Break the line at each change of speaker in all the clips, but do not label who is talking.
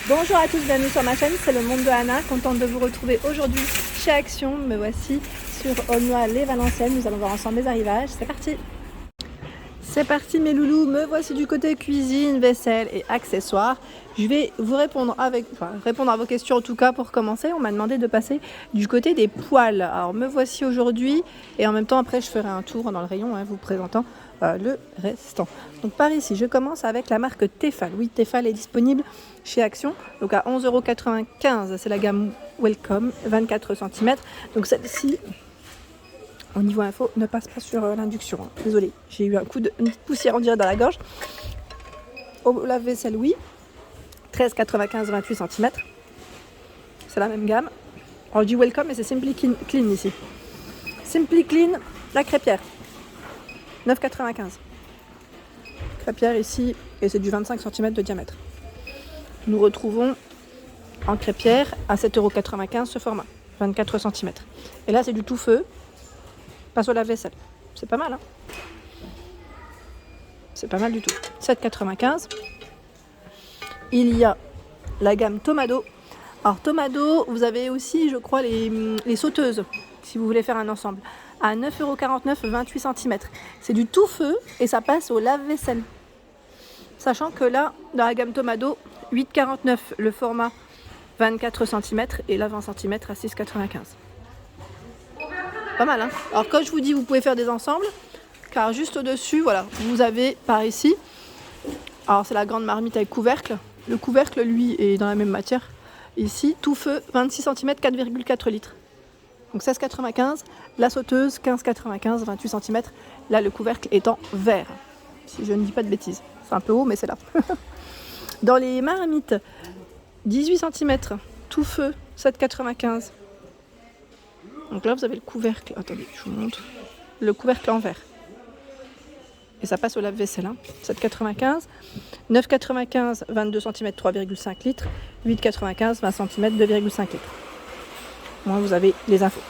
Bonjour à tous, bienvenue sur ma chaîne, c'est le monde de Anna, contente de vous retrouver aujourd'hui chez Action. Me voici sur Aulnoy-les-Valenciennes, nous allons voir ensemble les arrivages, c'est parti. C'est parti mes loulous, me voici du côté cuisine, vaisselle et accessoires. Je vais vous répondre à vos questions en tout cas pour commencer. On m'a demandé de passer du côté des poêles. Alors me voici aujourd'hui et en même temps après je ferai un tour dans le rayon vous présentant le restant. Donc par ici je commence avec la marque Tefal. Oui, Tefal est disponible chez Action. Donc à 11,95 €, c'est la gamme Welcome, 24 cm. Donc celle-ci, au niveau info, ne passe pas sur l'induction. Désolée, j'ai eu un coup de poussière, on dirait, dans la gorge. Au lave-vaisselle, oui. 13,95 €, 28 cm. C'est la même gamme. Alors, je dis Welcome, mais c'est Simply Clean ici. Simply Clean, la crêpière. 9,95 €. Crêpière ici, et c'est du 25 cm de diamètre. Nous retrouvons en crêpière à 7,95 € ce format, 24 cm. Et là, c'est du tout feu. Passe au lave-vaisselle. C'est pas mal, hein? C'est pas mal du tout. 7,95 €. Il y a la gamme Tomado. Alors Tomado, vous avez aussi, je crois, les sauteuses, si vous voulez faire un ensemble. À 9,49 €, 28 cm. C'est du tout feu et ça passe au lave-vaisselle. Sachant que là, dans la gamme Tomado, 8,49 € le format 24 cm et là 20 cm à 6,95 €. Pas mal, hein? Alors quand je vous dis, vous pouvez faire des ensembles, car juste au-dessus, voilà, vous avez par ici, alors c'est la grande marmite avec couvercle. Le couvercle, lui, est dans la même matière. Ici, tout feu, 26 cm, 4,4 litres. Donc 16,95 €. La sauteuse, 15,95 €, 28 cm. Là, le couvercle est en verre, si je ne dis pas de bêtises. C'est un peu haut, mais c'est là. Dans les marmites, 18 cm, tout feu, 7,95 €. Donc là, vous avez le couvercle. Attendez, je vous montre. Le couvercle en verre. Et ça passe au lave-vaisselle. 7,95 €. 9,95 €, 22 cm, 3,5 litres. 8,95 €, 20 cm, 2,5 litres. Moi, vous avez les infos.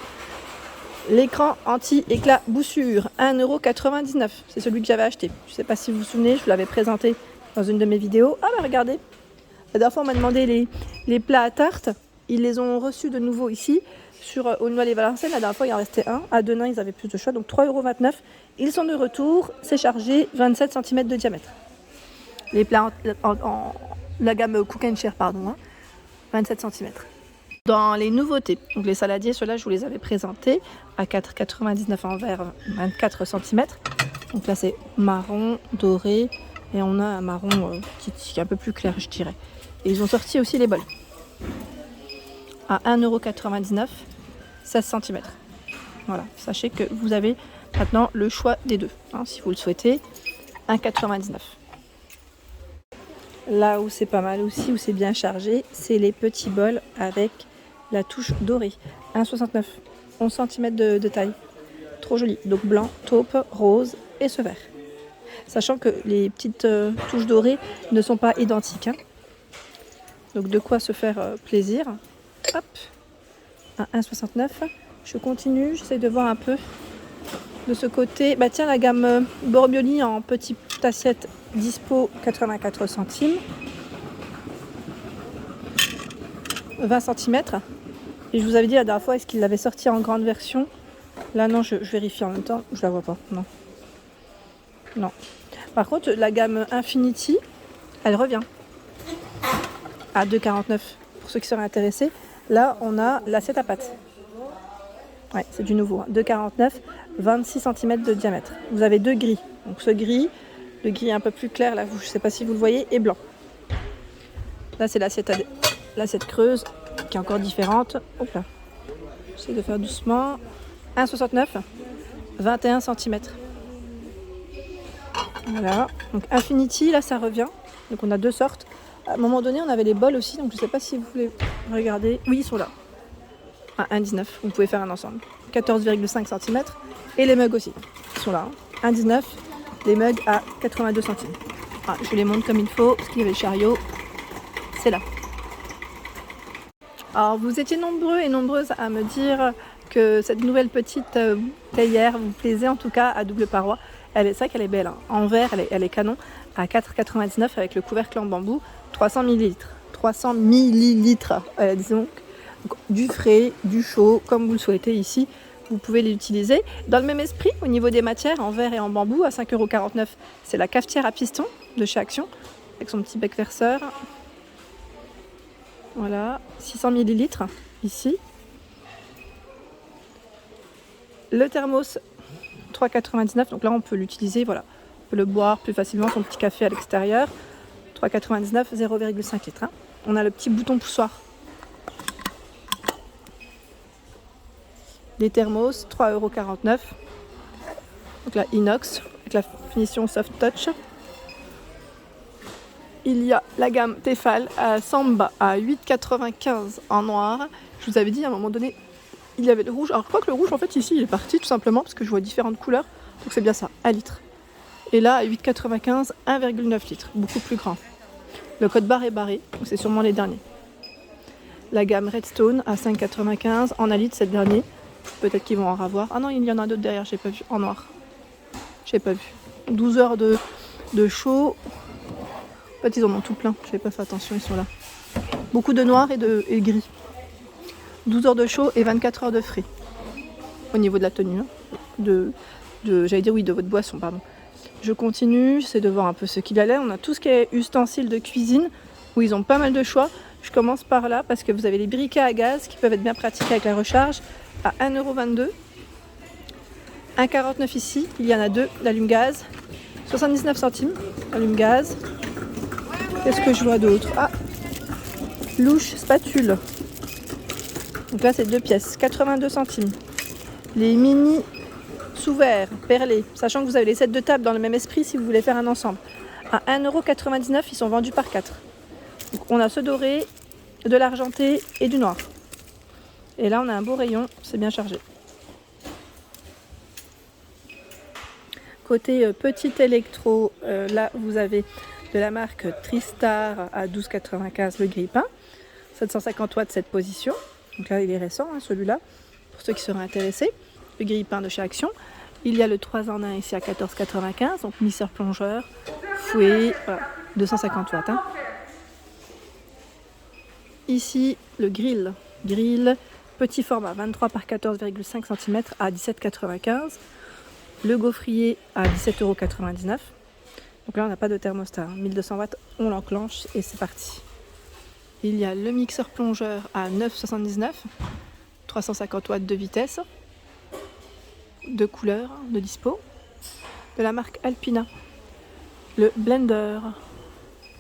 L'écran anti-éclat boussure, 1,99 €. C'est celui que j'avais acheté. Je ne sais pas si vous vous souvenez, je vous l'avais présenté dans une de mes vidéos. Ah, bah regardez. La dernière fois, on m'a demandé les plats à tarte. Ils les ont reçus de nouveau ici. Sur Aulnoy-les-Valenciennes, la dernière fois, il en restait un. À Denain, ils avaient plus de choix, donc 3,29 €. Ils sont de retour. C'est chargé, 27 cm de diamètre. Les plats en la gamme Cook & Share, 27 cm. Dans les nouveautés, donc les saladiers, ceux-là, je vous les avais présentés à 4,99 € en verre, 24 cm. Donc là, c'est marron, doré, et on a un marron qui est un peu plus clair, je dirais. Et ils ont sorti aussi les bols. À 1,99 €, 16 cm. Voilà, sachez que vous avez maintenant le choix des deux, si vous le souhaitez. 1,99 €. Là où c'est pas mal aussi, où c'est bien chargé, c'est les petits bols avec la touche dorée. 1,69 €, 11 cm de taille. Trop joli. Donc blanc, taupe, rose et ce vert. Sachant que les petites touches dorées ne sont pas identiques. Donc de quoi se faire plaisir. Hop, à 1,69 €. Je continue, j'essaie de voir un peu de ce côté. Bah tiens, la gamme Bormioli en petite assiette dispo, 84 centimes. 20 cm. Et je vous avais dit la dernière fois, est-ce qu'il l'avait sorti en grande version? Là non, je vérifie en même temps, je la vois pas. Non. Non. Par contre, la gamme Infinity, elle revient à 2,49 € pour ceux qui seraient intéressés. Là, on a l'assiette à pâte. Ouais, c'est du nouveau. 2,49 €, 26 cm de diamètre. Vous avez deux gris. Donc ce gris, le gris un peu plus clair, là, je ne sais pas si vous le voyez, et blanc. Là, c'est l'assiette creuse qui est encore différente. Hop là. J'essaie de faire doucement. 1,69 €, 21 cm. Voilà. Donc Infinity, là, ça revient. Donc on a deux sortes. À un moment donné, on avait les bols aussi, donc je ne sais pas si vous voulez regarder. Oui, ils sont là. À 1,19 €, vous pouvez faire un ensemble. 14,5 cm. Et les mugs aussi, ils sont là. 1,19 €, les mugs à 82 centimes. Ah, je vous les montre comme il faut, parce qu'il y avait le chariot. C'est là. Alors, vous étiez nombreux et nombreuses à me dire que cette nouvelle petite théière vous plaisait, en tout cas à double paroi. C'est vrai qu'elle est belle. En verre, elle est canon. À 4,99 € avec le couvercle en bambou. 300 ml. 300 millilitres. Disons, donc, du frais, du chaud, comme vous le souhaitez ici. Vous pouvez l'utiliser. Dans le même esprit, au niveau des matières, en verre et en bambou, à 5,49 €, c'est la cafetière à piston de chez Action, avec son petit bec verseur. Voilà, 600 millilitres ici. Le thermos, 3,99 €. Donc là, on peut l'utiliser, voilà. On peut le boire plus facilement, son petit café à l'extérieur. 3,99 €, 0,5 litres. Hein. On a le petit bouton poussoir. Les thermos, 3,49 €. Donc là, inox, avec la finition soft touch. Il y a la gamme Tefal à Samba à 8,95 € en noir. Je vous avais dit à un moment donné, il y avait le rouge. Alors je crois que le rouge, en fait, ici, il est parti tout simplement parce que je vois différentes couleurs. Donc c'est bien ça, 1 litre. Et là, à 8,95 €, 1,9 litres, beaucoup plus grand. Le code barre est barré, donc c'est sûrement les derniers. La gamme Redstone à 5,95 € en 1 litre, c'est le dernier. Peut-être qu'ils vont en avoir. Ah non, il y en a d'autres derrière, j'ai pas vu, en noir. J'ai pas vu. 12 heures de chaud. En fait, ils en ont tout plein. Je n'avais pas fait attention, ils sont là. Beaucoup de noir et de gris. 12 heures de chaud et 24 heures de frais. Au niveau de la tenue. J'allais dire oui, de votre boisson, pardon. Je continue, j'essaie de voir un peu ce qu'il allait. On a tout ce qui est ustensiles de cuisine, où ils ont pas mal de choix. Je commence par là, parce que vous avez les briquets à gaz, qui peuvent être bien pratiques avec la recharge, à 1,22 €. 1,49 € ici, il y en a deux, l'allume-gaz. 79 centimes, allume-gaz. Qu'est-ce que je vois d'autre? Ah, louche spatule. Donc là, c'est 2 pièces, 82 centimes. Les mini sous-verres perlés, sachant que vous avez les sets de table dans le même esprit si vous voulez faire un ensemble. À 1,99 €, ils sont vendus par 4. Donc on a ce doré, de l'argenté et du noir. Et là, on a un beau rayon, c'est bien chargé. Côté petit électro, là, vous avez de la marque Tristar à 12,95 € le grille-pain. 750 watts cette position. Donc là, il est récent, hein, celui-là, pour ceux qui seraient intéressés. Le grille-pain de chez Action. Il y a le 3 en 1 ici à 14,95 €. Donc mixeur plongeur, fouet, voilà, 250 watts. Hein. Ici, le grill. Grill, petit format, 23 par 14,5 cm à 17,95 €. Le gaufrier à 17,99 €. Donc là, on n'a pas de thermostat. 1200 watts, on l'enclenche et c'est parti. Il y a le mixeur plongeur à 9,79 €. 350 watts de vitesse. De couleurs, de dispo. De la marque Alpina. Le blender,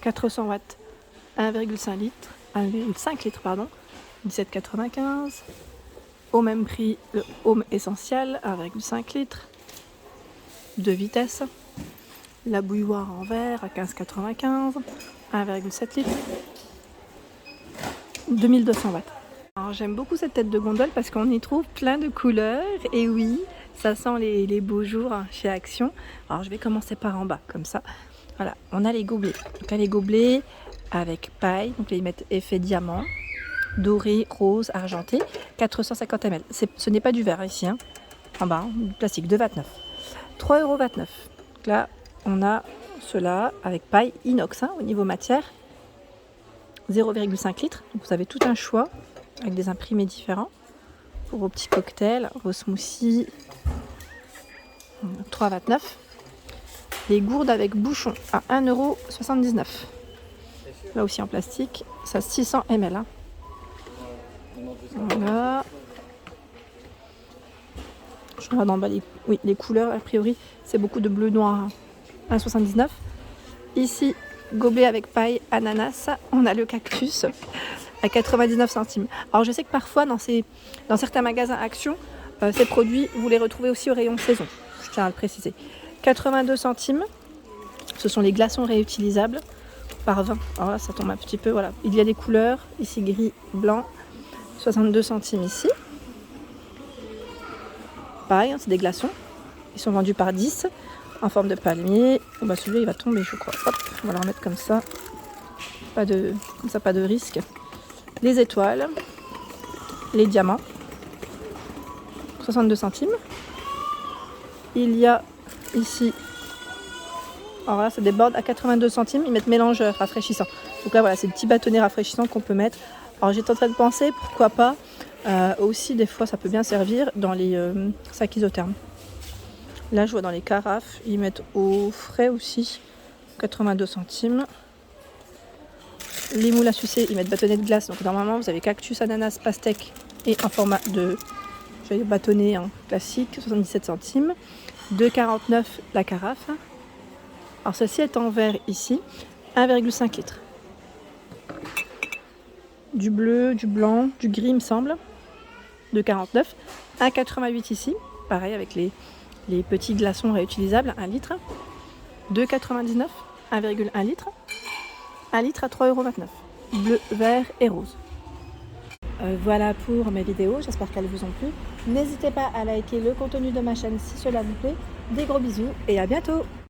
400 watts, 1,5 litres. 1,5 litres, pardon. 17,95 €. Au même prix, le Home Essential, 1,5 litres. De vitesse. La bouilloire en verre à 15,95 €, 1,7 litres, 2200 watts. Alors j'aime beaucoup cette tête de gondole parce qu'on y trouve plein de couleurs et oui, ça sent les beaux jours chez Action. Alors je vais commencer par en bas, comme ça. Voilà, on a les gobelets. Donc là, les gobelets avec paille, donc là ils mettent effet diamant, doré, rose, argenté, 450 ml. Ce n'est pas du verre ici, hein. En bas, hein, du plastique, 2,29 €. 3,29 €. Donc là, on a cela avec paille inox hein, au niveau matière, 0,5 litres. Donc vous avez tout un choix avec des imprimés différents pour vos petits cocktails, vos smoothies. 3,29 €. Les gourdes avec bouchon à 1,79 €. Là aussi en plastique, ça 600 ml. Hein. Voilà. Je regarde en bas les couleurs, a priori, c'est beaucoup de bleu noir. Hein. 1,79 €. Ici, gobelet avec paille, ananas. On a le cactus à 99 centimes. Alors je sais que parfois dans certains magasins Action, ces produits, vous les retrouvez aussi au rayon saison. Je tiens à le préciser. 82 centimes. Ce sont les glaçons réutilisables par 20. Alors là, ça tombe un petit peu. Voilà. Il y a des couleurs. Ici, gris, blanc. 62 centimes ici. Pareil, hein, c'est des glaçons. Ils sont vendus par 10 en forme de palmier. Oh bah celui-là, il va tomber, je crois. Hop, on va le remettre comme ça. Pas de risque. Les étoiles. Les diamants. 62 centimes. Il y a ici, alors là ça déborde à 82 centimes, ils mettent mélangeur rafraîchissant. Donc là voilà, c'est des petits bâtonnets rafraîchissants qu'on peut mettre. Alors j'étais en train de penser, pourquoi pas, aussi des fois ça peut bien servir dans les sacs isothermes. Là je vois dans les carafes, ils mettent au frais aussi, 82 centimes. Les moules à sucer, ils mettent bâtonnet de glace. Donc normalement vous avez cactus, ananas, pastèque et en format de bâtonnet classique, 77 centimes. 2,49 la carafe. Alors celle-ci est en verre ici, 1,5 litres. Du bleu, du blanc, du gris il me semble, 2,49. 1,88 ici, pareil avec les petits glaçons réutilisables, 1 litre. 2,99, 1,1 litre. 1 litre à 3,29 €. Bleu, vert et rose. Voilà pour mes vidéos, j'espère qu'elles vous ont plu. N'hésitez pas à liker le contenu de ma chaîne si cela vous plaît. Des gros bisous et à bientôt!